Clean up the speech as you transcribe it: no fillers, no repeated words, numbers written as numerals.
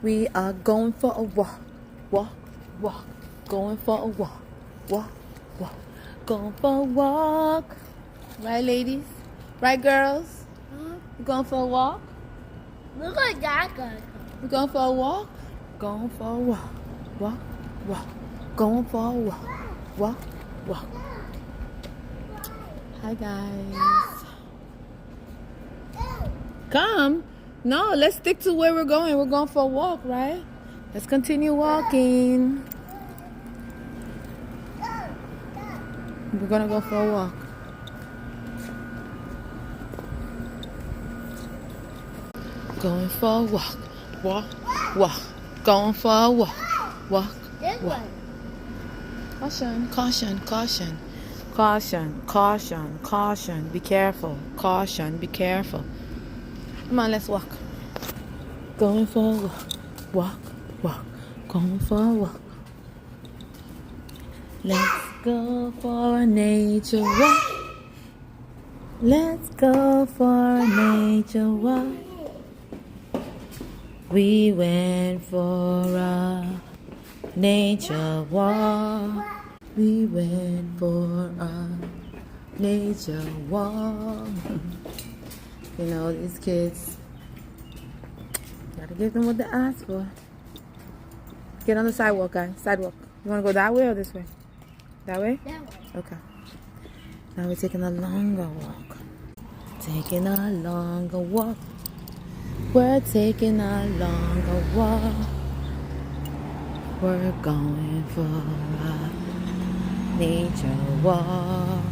We are going for a walk, walk, walk. Going for a walk, walk, walk. Going for a walk. Right, ladies? Right, girls? You going for a walk? Look at that guy. You going for a walk? Going for a walk, walk, walk. Going for a walk, walk, walk. Hi, guys. Come. No, let's stick to where we're going. We're going for a walk, right? Let's continue walking. We're gonna go for a walk. Going for a walk, walk, walk. Going for a walk, walk, This walk. one. Caution, caution, caution. Caution, caution, caution. Be careful. Caution, be careful. Come on, let's walk. Going for a walk, walk, walk. Going for a walk. Let's go for a nature walk. Let's go for a nature walk. We went for a nature walk. We went for a nature walk. You know, these kids, gotta give them what they ask for. Get on the sidewalk, guys. Sidewalk. You wanna go that way or this way? That way? That one. Okay. Now we're taking a longer walk. Taking a longer walk. We're taking a longer walk. We're going for a nature walk.